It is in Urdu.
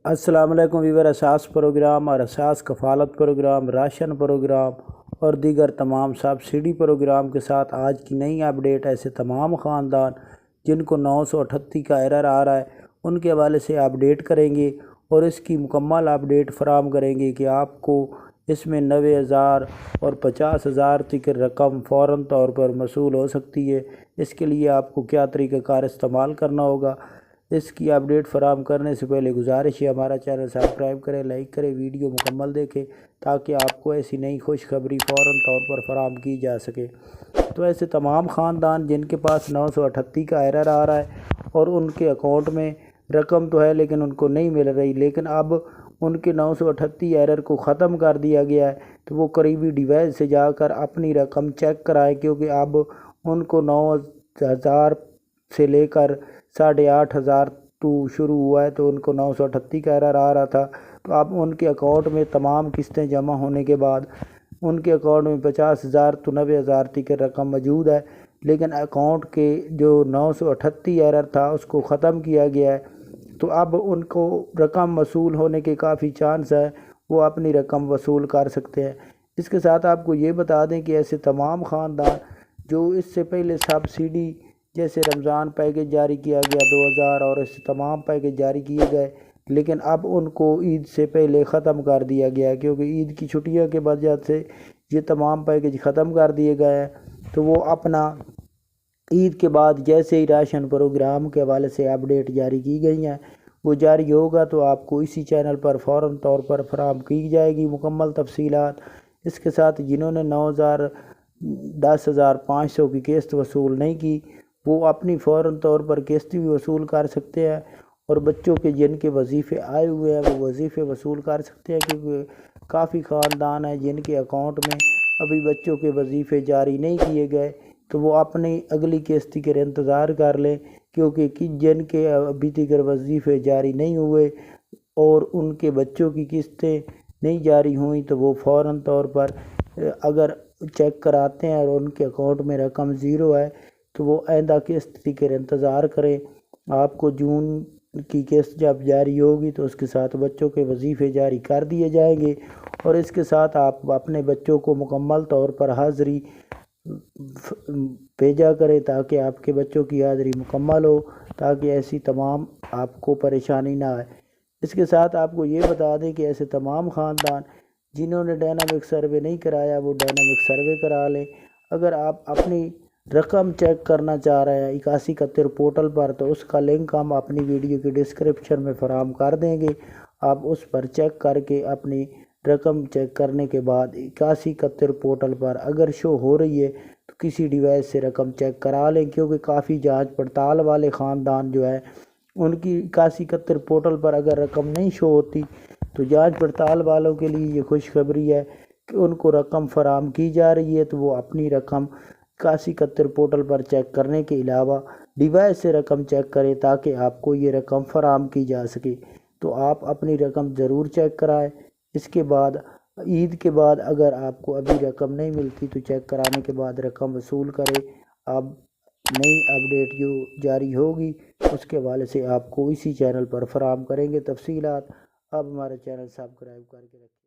السلام علیکم ویور، اساس پروگرام اور اساس کفالت پروگرام، راشن پروگرام اور دیگر تمام سبسڈی پروگرام کے ساتھ آج کی نئی اپڈیٹ ایسے تمام خاندان جن کو 938 کا ایرر آ رہا ہے ان کے حوالے سے اپڈیٹ کریں گے اور اس کی مکمل اپڈیٹ فراہم کریں گے کہ آپ کو اس میں 90,000 اور 50,000 تک رقم فوراً طور پر موصول ہو سکتی ہے۔ اس کے لیے آپ کو کیا طریقہ کار استعمال کرنا ہوگا، اس کی اپڈیٹ فراہم کرنے سے پہلے گزارش ہے ہمارا چینل سبسکرائب کریں، لائک کریں، ویڈیو مکمل دیکھیں تاکہ آپ کو ایسی نئی خوشخبری فوراً طور پر فراہم کی جا سکے۔ تو ایسے تمام خاندان جن کے پاس 938 کا ایرر آ رہا ہے اور ان کے اکاؤنٹ میں رقم تو ہے لیکن ان کو نہیں مل رہی، لیکن اب ان کے 938 ایرر کو ختم کر دیا گیا ہے، تو وہ قریبی ڈیوائس سے جا کر اپنی رقم چیک کرائے، کیونکہ اب ان کو 9,000 سے لے کر 8,500 تو شروع ہوا ہے، تو ان کو 938 کا ایرر آ رہا تھا۔ تو اب ان کے اکاؤنٹ میں تمام قسطیں جمع ہونے کے بعد ان کے اکاؤنٹ میں 50,000 تو 90,000 تک رقم موجود ہے، لیکن اکاؤنٹ کے جو 938 ایرر تھا اس کو ختم کیا گیا ہے، تو اب ان کو رقم وصول ہونے کے کافی چانس ہے، وہ اپنی رقم وصول کر سکتے ہیں۔ اس کے ساتھ آپ کو یہ بتا دیں کہ ایسے تمام خاندان جو اس سے پہلے سبسڈی جیسے رمضان پیکیج جاری کیا گیا 2,000 اور اس تمام پیکیج جاری کیے گئے، لیکن اب ان کو عید سے پہلے ختم کر دیا گیا ہے، کیونکہ عید کی چھٹیوں کے وجہ سے یہ تمام پیکیج ختم کر دیے گئے ہیں، تو وہ اپنا عید کے بعد جیسے ہی راشن پروگرام کے حوالے سے اپڈیٹ جاری کی گئی ہیں وہ جاری ہوگا تو آپ کو اسی چینل پر فوراً طور پر فراہم کی جائے گی مکمل تفصیلات۔ اس کے ساتھ جنہوں نے 10,500 کی قسط وصول نہیں کی وہ اپنی فوراً طور پر قسط بھی وصول کر سکتے ہیں، اور بچوں کے جن کے وظیفے آئے ہوئے ہیں وہ وظیفے وصول کر سکتے ہیں، کیونکہ کافی خاندان ہیں جن کے اکاؤنٹ میں ابھی بچوں کے وظیفے جاری نہیں کیے گئے، تو وہ اپنی اگلی قسط کے انتظار کر لیں، کیونکہ جن کے ابھی تک وظیفے جاری نہیں ہوئے اور ان کے بچوں کی قسطیں نہیں جاری ہوئیں تو وہ فوراً طور پر اگر چیک کراتے ہیں اور ان کے اکاؤنٹ میں رقم زیرو ہے تو وہ آئندہ قسط کے انتظار کریں۔ آپ کو جون کی قسط جب جاری ہوگی تو اس کے ساتھ بچوں کے وظیفے جاری کر دیے جائیں گے، اور اس کے ساتھ آپ اپنے بچوں کو مکمل طور پر حاضری بھیجا کریں تاکہ آپ کے بچوں کی حاضری مکمل ہو، تاکہ ایسی تمام آپ کو پریشانی نہ آئے۔ اس کے ساتھ آپ کو یہ بتا دیں کہ ایسے تمام خاندان جنہوں نے ڈائنامک سروے نہیں کرایا وہ ڈائنامک سروے کرا لیں۔ اگر آپ اپنی رقم چیک کرنا چاہ رہے ہیں 8171 پورٹل پر تو اس کا لنک ہم اپنی ویڈیو کی ڈسکرپشن میں فراہم کر دیں گے، آپ اس پر چیک کر کے اپنی رقم چیک کرنے کے بعد 8171 پورٹل پر اگر شو ہو رہی ہے تو کسی ڈیوائس سے رقم چیک کرا لیں، کیونکہ کافی جانچ پڑتال والے خاندان جو ہے ان کی 8171 پورٹل پر اگر رقم نہیں شو ہوتی تو جانچ پڑتال والوں کے لیے یہ خوشخبری ہے کہ ان کو رقم فراہم کی جا رہی ہے، تو وہ اپنی رقم 8171 پورٹل پر چیک کرنے کے علاوہ ڈیوائس سے رقم چیک کریں تاکہ آپ کو یہ رقم فراہم کی جا سکے۔ تو آپ اپنی رقم ضرور چیک کرائیں۔ اس کے بعد عید کے بعد اگر آپ کو ابھی رقم نہیں ملتی تو چیک کرانے کے بعد رقم وصول کریں۔ اب نئی اپڈیٹ جو جاری ہوگی اس کے حوالے سے آپ کو اسی چینل پر فراہم کریں گے تفصیلات۔ اب ہمارا چینل سبسکرائب کر کے رکھیں۔